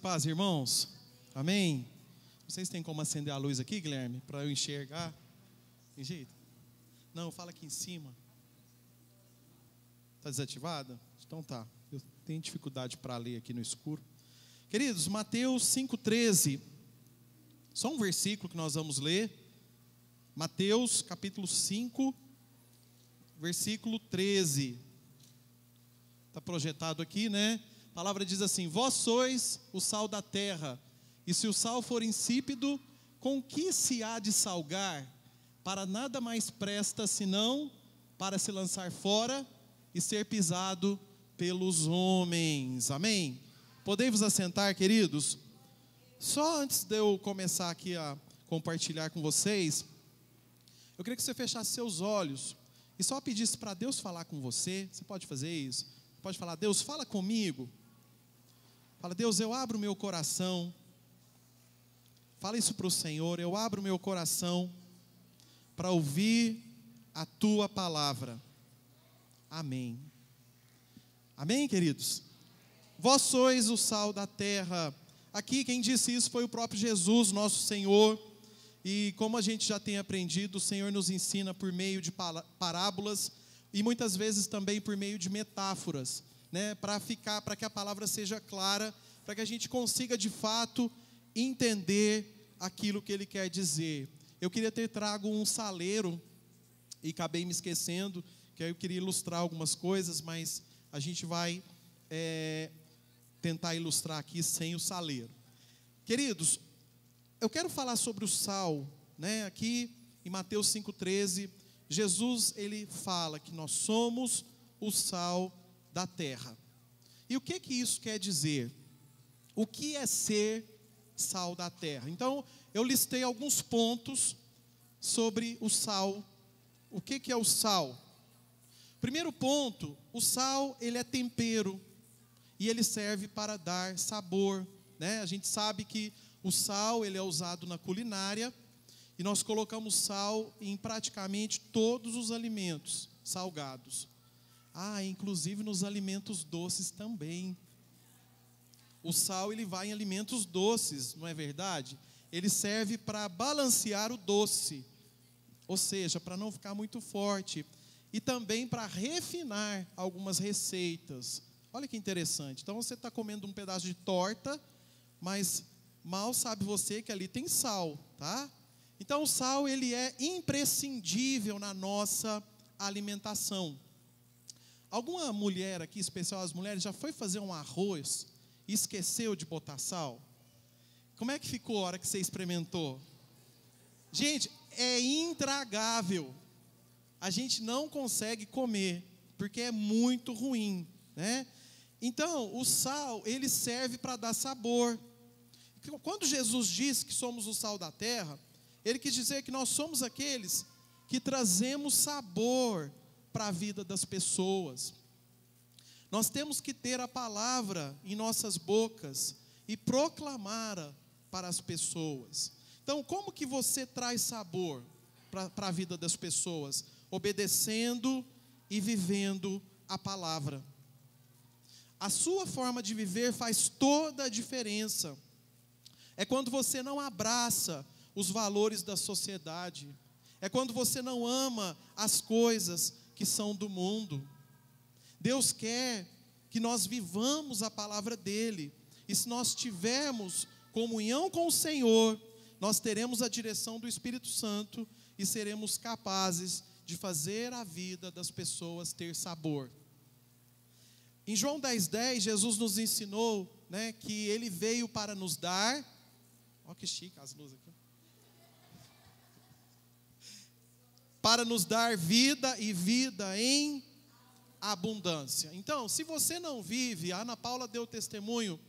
Paz, irmãos. Amém. Vocês têm como acender a luz aqui, Guilherme, para eu enxergar? Tem jeito? Não, fala aqui em cima. Está desativada? Então tá. Eu tenho dificuldade para ler aqui no escuro. Queridos, Mateus 5,13. Só um versículo que nós vamos ler. Mateus capítulo 5, versículo 13. Está projetado aqui, né? A palavra diz assim: vós sois o sal da terra, e se o sal for insípido, com que se há de salgar? Para nada mais presta, senão para se lançar fora e ser pisado pelos homens. Amém? Podem-vos assentar, queridos? Só antes de eu começar aqui a compartilhar com vocês, eu queria que você fechasse seus olhos e só pedisse para Deus falar com você. Você pode fazer isso? Pode falar: Deus, fala comigo. Fala: Deus, eu abro o meu coração. Fala isso para o Senhor: eu abro o meu coração para ouvir a tua palavra. Amém. Amém, queridos? Vós sois o sal da terra. Aqui quem disse isso foi o próprio Jesus, nosso Senhor. E como a gente já tem aprendido, o Senhor nos ensina por meio de parábolas e muitas vezes também por meio de metáforas, né, para que a palavra seja clara, para que a gente consiga de fato entender aquilo que Ele quer dizer. Eu queria ter trago um saleiro e acabei me esquecendo, que aí eu queria ilustrar algumas coisas, mas a gente vai tentar ilustrar aqui sem o saleiro. Queridos, eu quero falar sobre o sal, né? Aqui em Mateus 5,13, Jesus ele fala que nós somos o sal da terra. E o que isso quer dizer? O que é ser sal da terra? Então, eu listei alguns pontos sobre o sal. O que é o sal? Primeiro ponto: o sal ele é tempero e ele serve para dar sabor, né? A gente sabe que o sal ele é usado na culinária e nós colocamos sal em praticamente todos os alimentos salgados. Inclusive nos alimentos doces também. O sal ele vai em alimentos doces, não é verdade? Ele serve para balancear o doce, ou seja, para não ficar muito forte, e também para refinar algumas receitas. Olha que interessante. Então você está comendo um pedaço de torta, mas mal sabe você que ali tem sal, tá? Então o sal ele é imprescindível na nossa alimentação. Alguma mulher aqui, especial as mulheres, já foi fazer um arroz e esqueceu de botar sal? Como é que ficou a hora que você experimentou? Gente, é intragável. A gente não consegue comer, porque é muito ruim, né? Então, o sal, ele serve para dar sabor. Quando Jesus disse que somos o sal da terra, Ele quis dizer que nós somos aqueles que trazemos sabor para a vida das pessoas. Nós temos que ter a palavra em nossas bocas e proclamá-la para as pessoas. Então, como que você traz sabor para a vida das pessoas? Obedecendo e vivendo a palavra. A sua forma de viver faz toda a diferença. É quando você não abraça os valores da sociedade. É quando você não ama as coisas que são do mundo. Deus quer que nós vivamos a palavra dEle. E se nós tivermos comunhão com o Senhor, nós teremos a direção do Espírito Santo e seremos capazes de fazer a vida das pessoas ter sabor. Em João 10,10, Jesus nos ensinou, né, que Ele veio para nos dar... Olha que chique as luzes aqui. Para nos dar vida e vida em abundância. Então, se você não vive, a Ana Paula deu testemunho.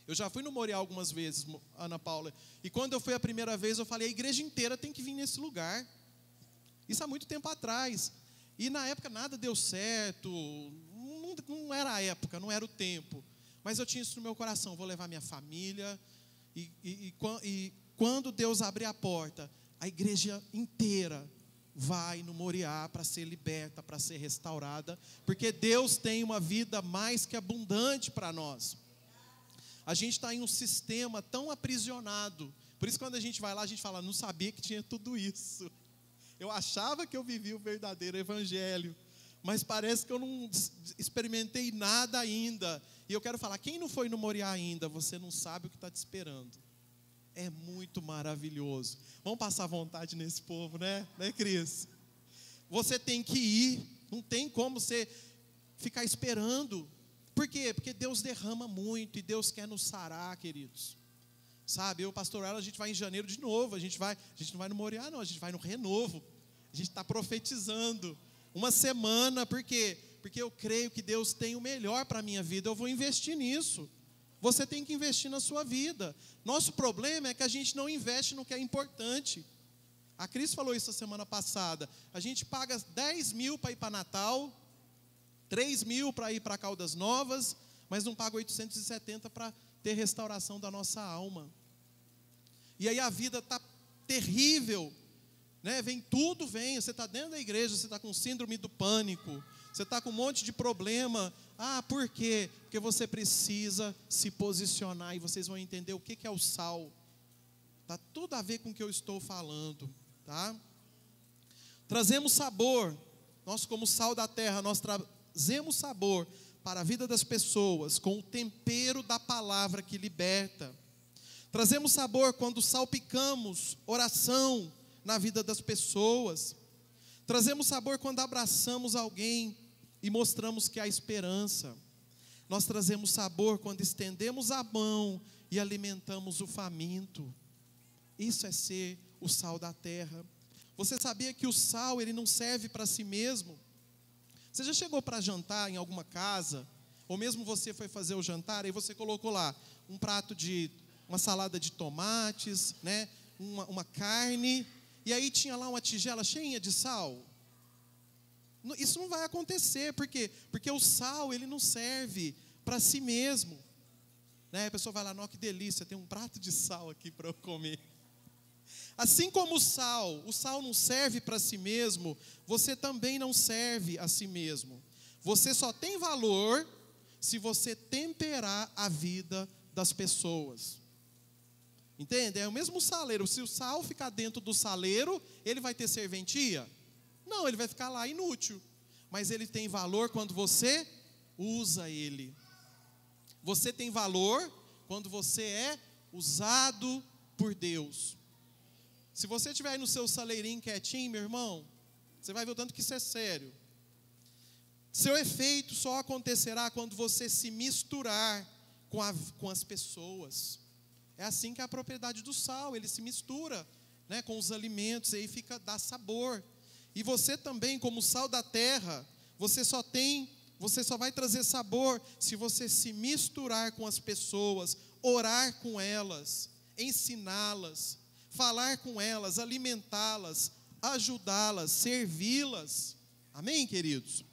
Eu já fui no Moriá algumas vezes, Ana Paula. E quando eu fui a primeira vez, eu falei: a igreja inteira tem que vir nesse lugar. Isso há muito tempo atrás. E na época nada deu certo. Não era a época, não era o tempo. Mas eu tinha isso no meu coração: vou levar minha família. E quando Deus abrir a porta, a igreja inteira vai no Moriá para ser liberta, para ser restaurada, porque Deus tem uma vida mais que abundante para nós. A gente está em um sistema tão aprisionado. Por isso, quando a gente vai lá, a gente fala, não sabia que tinha tudo isso. Eu achava que eu vivia o verdadeiro evangelho, mas parece que eu não experimentei nada ainda. E eu quero falar, quem não foi no Moriá ainda, você não sabe o que está te esperando. É muito maravilhoso. Vamos passar vontade nesse povo, né, Cris? Você tem que ir, não tem como você ficar esperando. Por quê? Porque Deus derrama muito e Deus quer nos sarar, queridos. Sabe, eu, pastor Ela, a gente vai em janeiro de novo, a gente não vai no Moriá não, a gente vai no Renovo. A gente está profetizando uma semana, por quê? Porque eu creio que Deus tem o melhor para a minha vida, eu vou investir nisso. Você tem que investir na sua vida. Nosso problema é que a gente não investe no que é importante. A Cris falou isso a semana passada. A gente paga 10 mil para ir para Natal, 3 mil para ir para Caldas Novas, mas não paga 870 para ter restauração da nossa alma. E aí a vida está terrível, né? Vem, você está dentro da igreja, você está com síndrome do pânico, você está com um monte de problema. Por quê? Porque você precisa se posicionar, e vocês vão entender o que é o sal. Está tudo a ver com o que eu estou falando, tá? Trazemos sabor, nós como sal da terra, nós trazemos sabor para a vida das pessoas, com o tempero da palavra que liberta. Trazemos sabor quando salpicamos oração na vida das pessoas. Trazemos sabor quando abraçamos alguém e mostramos que há esperança. Nós trazemos sabor quando estendemos a mão e alimentamos o faminto. Isso é ser o sal da terra. Você sabia que o sal, ele não serve para si mesmo? Você já chegou para jantar em alguma casa, ou mesmo você foi fazer o jantar, e você colocou lá um prato de uma salada de tomates, né, uma carne, e aí tinha lá uma tigela cheia de sal? Isso não vai acontecer, por quê? Porque o sal, ele não serve para si mesmo, né? A pessoa vai lá, que delícia, tem um prato de sal aqui para eu comer. Assim como o sal não serve para si mesmo, você também não serve a si mesmo. Você só tem valor se você temperar a vida das pessoas. Entende? É o mesmo saleiro. Se o sal ficar dentro do saleiro, ele vai ter serventia? Não, ele vai ficar lá inútil. Mas ele tem valor quando você usa ele. Você tem valor quando você é usado por Deus. Se você estiver aí no seu saleirinho quietinho, meu irmão, você vai ver o tanto que isso é sério. Seu efeito só acontecerá quando você se misturar com as pessoas. É assim que é a propriedade do sal, ele se mistura, né, com os alimentos, e aí dá sabor. E você também, como sal da terra, você só vai trazer sabor se você se misturar com as pessoas, orar com elas, ensiná-las, falar com elas, alimentá-las, ajudá-las, servi-las. Amém, queridos?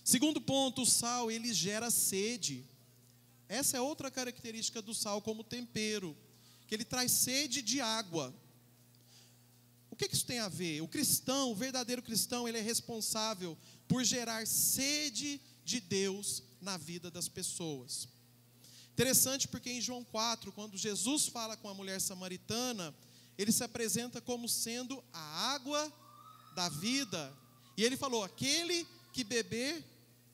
Segundo ponto, o sal, ele gera sede. Essa é outra característica do sal como tempero, que ele traz sede de água. O que isso tem a ver? O verdadeiro cristão, ele é responsável por gerar sede de Deus na vida das pessoas. Interessante porque em João 4, quando Jesus fala com a mulher samaritana, ele se apresenta como sendo a água da vida. E ele falou, aquele que beber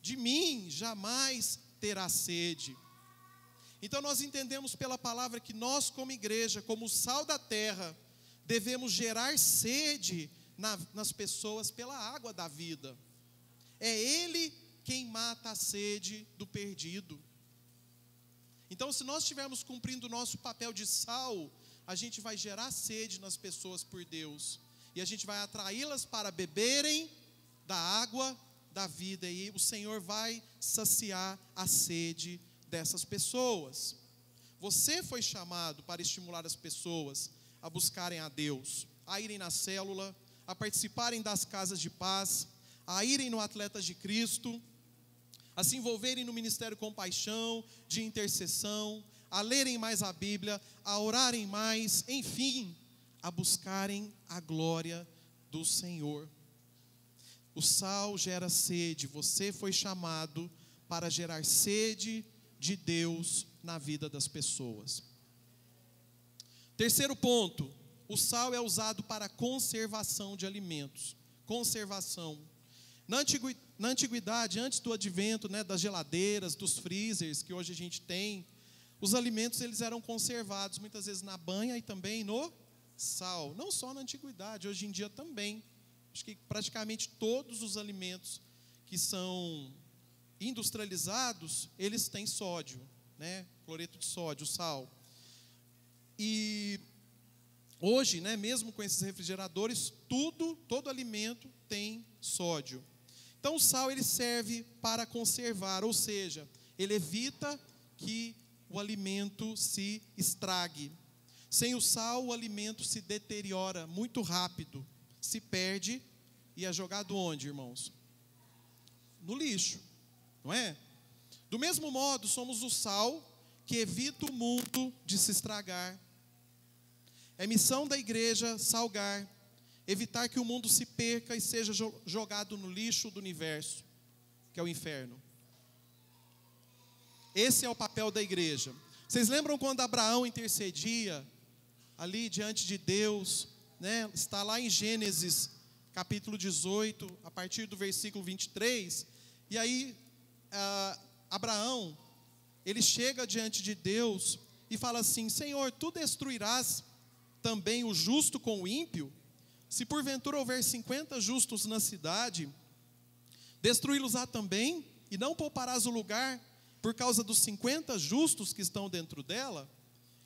de mim jamais terá sede. Então nós entendemos pela palavra que nós como igreja, como sal da terra, devemos gerar sede nas pessoas pela água da vida. É Ele quem mata a sede do perdido. Então, se nós estivermos cumprindo o nosso papel de sal, a gente vai gerar sede nas pessoas por Deus. E a gente vai atraí-las para beberem da água da vida. E o Senhor vai saciar a sede dessas pessoas. Você foi chamado para estimular as pessoas a buscarem a Deus, a irem na célula, a participarem das casas de paz, a irem no Atletas de Cristo, a se envolverem no Ministério Compaixão, de intercessão, a lerem mais a Bíblia, a orarem mais, enfim, a buscarem a glória do Senhor. O sal gera sede, você foi chamado para gerar sede de Deus na vida das pessoas. Terceiro ponto, o sal é usado para conservação de alimentos. Conservação. Na antiguidade, antes do advento, né, das geladeiras, dos freezers que hoje a gente tem, os alimentos eles eram conservados muitas vezes na banha e também no sal. Não só na antiguidade, hoje em dia também. Acho que praticamente todos os alimentos que são industrializados, eles têm sódio, né? Cloreto de sódio, sal. E hoje, né, mesmo com esses refrigeradores, todo alimento tem sódio. Então o sal ele serve para conservar, ou seja, ele evita que o alimento se estrague. Sem o sal, o alimento se deteriora muito rápido, se perde e é jogado onde, irmãos? No lixo, não é? Do mesmo modo, somos o sal que evita o mundo de se estragar. É missão da igreja salgar, evitar que o mundo se perca e seja jogado no lixo do universo, que é o inferno. Esse é o papel da igreja. Vocês lembram quando Abraão intercedia ali diante de Deus, né? Está lá em Gênesis, capítulo 18, a partir do versículo 23. E aí, Abraão, ele chega diante de Deus e fala assim: Senhor, tu destruirás também o justo com o ímpio? Se porventura houver 50 justos na cidade, destruí-los-á também, e não pouparás o lugar por causa dos 50 justos que estão dentro dela?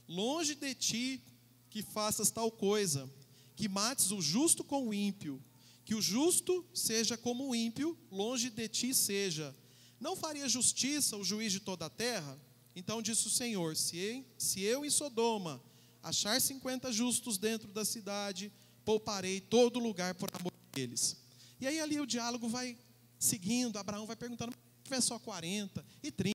Longe de ti que faças tal coisa, que mates o justo com o ímpio, que o justo seja como o ímpio, longe de ti seja. Não faria justiça o juiz de toda a terra? Então disse o Senhor: se eu em Sodoma achar 50 justos dentro da cidade, pouparei todo lugar por amor deles. E aí ali o diálogo vai seguindo, Abraão vai perguntando: se tiver só 40 e 30,